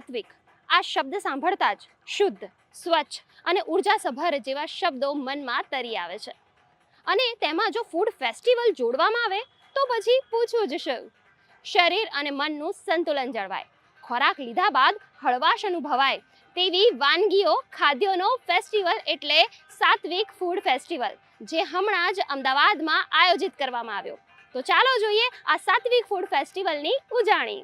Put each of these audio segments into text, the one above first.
સાત્વિક આ શબ્દ સાંભળતા જ શુદ્ધ, સ્વચ્છ અને ઉર્જાસભર જેવા શબ્દો મનમાં તરી આવે છે. અને તેમાં જો ફૂડ ફેસ્ટિવલ જોડવામાં આવે તો પછી પૂછવું જ શું. શરીર અને મનનું સંતુલન જળવાય, ખોરાક લીધા બાદ હળવાશ અનુભવાય તેવી વાનગીઓ ખાદ્યોનો ફેસ્ટિવલ એટલે સાત્વિક ફૂડ ફેસ્ટિવલ, જે હમણાં જ અમદાવાદમાં આયોજિત કરવામાં આવ્યો. તો ચાલો જોઈએ આ સાત્વિક ફૂડ ફેસ્ટિવલની ઉજાણી.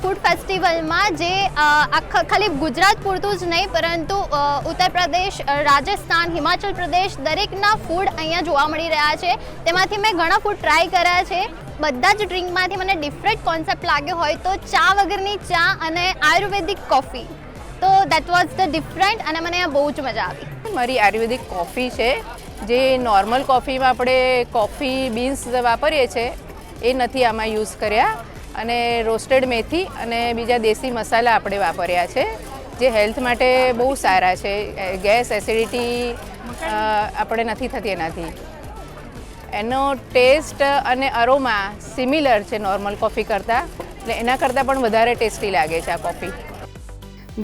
ફૂડ ફેસ્ટિવલમાં જે ખાલી ગુજરાત પૂરતું જ નહીં પરંતુ ઉત્તર પ્રદેશ, રાજસ્થાન, હિમાચલ પ્રદેશ દરેકના ફૂડ અહીંયા જોવા મળી રહ્યા છે. તેમાંથી મેં ઘણા ફૂડ ટ્રાય કર્યા છે. બધા જ ડ્રિંકમાંથી મને ડિફરન્ટ કોન્સેપ્ટ લાગ્યો હોય તો ચા વગરની ચા અને આયુર્વેદિક કોફી, તો દેટ વોઝ ધ ડિફરન્ટ અને મને આ બહુ જ મજા આવી. મારી આયુર્વેદિક કોફી છે, જે નોર્મલ કોફીમાં આપણે કોફી બીન્સ વાપરીએ છીએ એ નથી આમાં યુઝ કર્યા, અને રોસ્ટેડ મેથી અને બીજા દેશી મસાલા આપણે વાપર્યા છે, જે હેલ્થ માટે બહુ સારા છે. ગેસ, એસિડિટી આપણે નથી થતી એનાથી. એનો ટેસ્ટ અને અરોમા સિમિલર છે નોર્મલ કોફી કરતાં, એટલે એના કરતાં પણ વધારે ટેસ્ટી લાગે છે આ કોફી.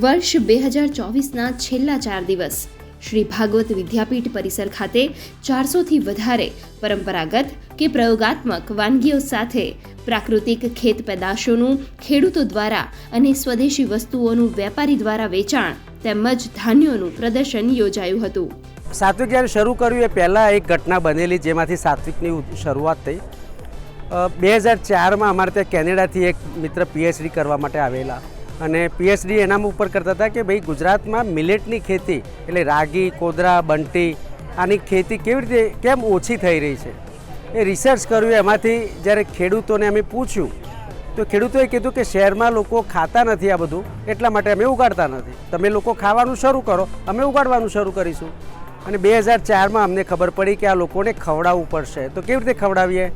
વર્ષ 2024ના છેલ્લા 4 દિવસ શ્રી ભાગવત વિદ્યાપીઠ પરિસર ખાતે 400થી વધારે પરંપરાગત કે પ્રયોગાત્મક વાનગીઓ સાથે પ્રાકૃતિક ખેત પેદાશોનું ખેડૂતો દ્વારા અને સ્વદેશી વસ્તુઓનું વેપારી દ્વારા વેચાણ તેમજ ધાન્યોનું પ્રદર્શન યોજાયું હતું. સાત્વિક જ્યારે શરૂ કર્યું એ પહેલાં એક ઘટના બનેલી જેમાંથી સાત્વિકની શરૂઆત થઈ. 2004માં અમારે ત્યાં કેનેડાથી એક મિત્ર પીએચડી કરવા માટે આવેલા, અને પીએચડી એનામાં ઉપર કરતા હતા કે ભાઈ ગુજરાતમાં મિલેટની ખેતી એટલે રાગી, કોદરા, બંટી આની ખેતી કેવી રીતે કેમ ઓછી થઈ રહી છે એ રિસર્ચ કર્યું. એમાંથી જ્યારે ખેડૂતોને અમે પૂછ્યું તો ખેડૂતોએ કીધું કે શહેરમાં લોકો ખાતા નથી આ બધું, એટલા માટે અમે ઉગાડતા નથી. તમે લોકો ખાવાનું શરૂ કરો, અમે ઉગાડવાનું શરૂ કરીશું. અને 2004માં અમને ખબર પડી કે આ લોકોને ખવડાવવું પડશે. તો કેવી રીતે ખવડાવીએ?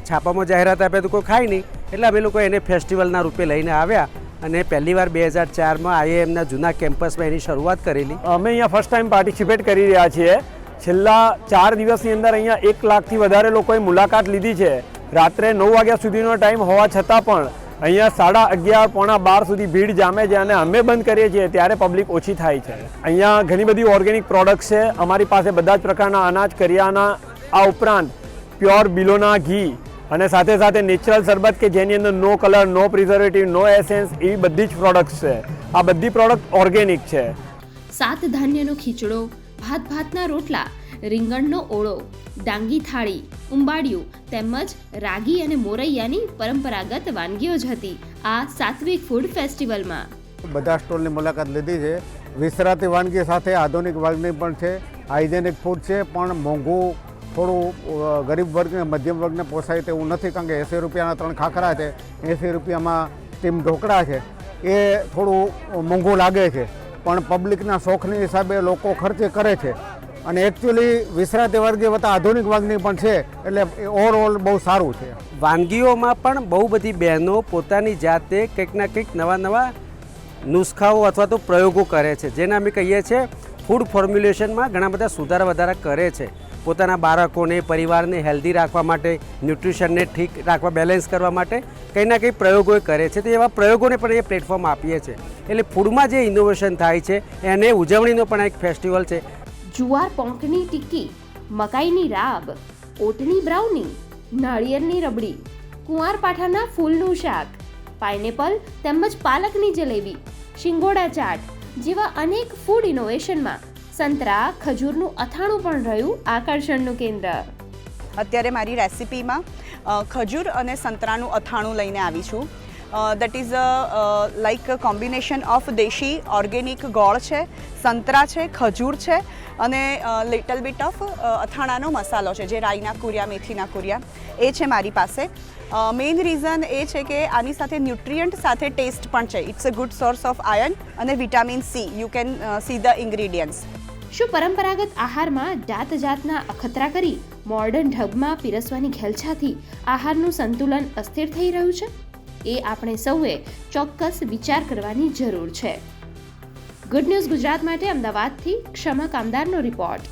છાપામાં જાહેરાત આપે તો કોઈ ખાય નહીં, એટલે અમે લોકો એને ફેસ્ટિવલના રૂપે લઈને આવ્યા અને પહેલીવાર 2004માં આઈઆઈએમના જૂના કેમ્પસમાં એની શરૂઆત કરેલી. અમે અહીંયા ફર્સ્ટ ટાઈમ પાર્ટિસિપેટ કરી રહ્યા છીએ. છેલ્લા 4 દિવસની અંદર અહીંયા 1 લાખથી વધારે લોકોએ મુલાકાત લીધી છે. રાત્રે 9 વાગ્યા સુધીનો ટાઈમ હોવા છતાં પણ અહીંયા 11:30, પોણા 12 સુધી ભીડ જામે છે, અને અમે બંધ કરીએ છીએ ત્યારે પબ્લિક ઓછી થાય છે. અહીંયા ઘણી બધી ઓર્ગેનિક પ્રોડક્ટ્સ છે. અમારી પાસે બધા જ પ્રકારના અનાજ, કરિયાના, આ ઉપરાંત પ્યોર બિલોના ઘી અને સાથે સાથે નેચરલ શરબત કે જેની અંદર નો કલર, નો પ્રિઝર્વેટિવ, નો એસેન્સ એવી બધી જ પ્રોડક્ટ્સ છે. આ બધી પ્રોડક્ટ ઓર્ગેનિક છે. 7 ધાન્યનો ખીચડો, ભાતના રોટલા, રીંગણનો ઓળો, ડાંગી થાળી, ઉંબાડિયું તેમજ રાગી અને મોરૈયાની પરંપરાગત વાનગીઓ જ હતી આ સાત્વિક ફૂડ ફેસ્ટિવલમાં. બધા સ્ટોલની મુલાકાત લીધી છે. વિસરાતી વાનગી સાથે આધુનિક વાનગી પણ છે. હાઇજેનિક ફૂડ છે, પણ મોંઘું થોડું ગરીબ વર્ગને, મધ્યમ વર્ગને પોસાય તેવું નથી, કારણ કે 80 રૂપિયાના 3 ખાખરા છે, 80 રૂપિયામાં સ્ટીમ ઢોકળા છે, એ થોડું મોંઘું લાગે છે. પણ પબ્લિકના શોખની હિસાબે લોકો ખર્ચે કરે છે, અને એકચ્યુઅલી વિસરાતી વાનગી વત્તા આધુનિક વાનગી પણ છે, એટલે ઓવરઓલ બહુ સારું છે. વાનગીઓમાં પણ બહુ બધી બહેનો પોતાની જાતે કંઈક ના કંઈક નવા નુસ્ખાઓ અથવા તો પ્રયોગો કરે છે, જેને અમે કહીએ છીએ ફૂડ ફોર્મ્યુલેશનમાં ઘણા બધા સુધારા વધારા કરે છે. પોતાના બાળકોને, પરિવારને હેલ્ધી રાખવા માટે, ન્યુટ્રિશનને ઠીક રાખવા, બેલેન્સ કરવા માટે કંઈ ના કંઈ પ્રયોગો કરે છે. તો એવા પ્રયોગોને પણ એ પ્લેટફોર્મ આપીએ છીએ. એટલે ફૂડમાં જે ઇનોવેશન થાય છે એને ઉજવણીનો પણ એક ફેસ્ટિવલ છે. જુવાર પોંકની ટિક્કી, મકાઈની રાબ, ઓટની બ્રાઉની, નાળિયેરની રબડી, કુંવારપાઠાના ફૂલનું શાક, પાઇનેપલ તેમજ પાલકની જલેબી, શિંગોડા ચાટ જેવા અનેક ફૂડ ઇનોવેશનમાં સંતરા, ખજૂરનું અથાણું પણ રહ્યું આકર્ષણનું કેન્દ્ર. અત્યારે મારી રેસિપીમાં ખજૂર અને સંતરાનું અથાણું લઈને આવી છું. That is like combination of દેશી ઓર્ગેનિક ગોળ છે, સંતરા છે, ખજૂર છે અને લિટલ બીટ ઓફ અથાણાનો મસાલો છે, જે રાઈના કુરિયા, મેથીના કુરિયા એ છે મારી પાસે. મેઇન રીઝન એ છે કે આની સાથે ન્યુટ્રિયન્ટ સાથે ટેસ્ટ પણ છે. It's a good source of iron અને vitamin C. You can see the ingredients. શું પરંપરાગત આહારમાં જાતના અખતરા કરી મોડર્ન ઢબમાં પીરસવાની ઘેલછાથી આહારનું સંતુલન અસ્થિર થઈ રહ્યું છે? એ આપણે સૌએ ચોક્કસ વિચાર કરવાની જરૂર છે. ગુડ ન્યૂઝ ગુજરાત માટે અમદાવાદથી ક્ષમા કામદારનો રિપોર્ટ.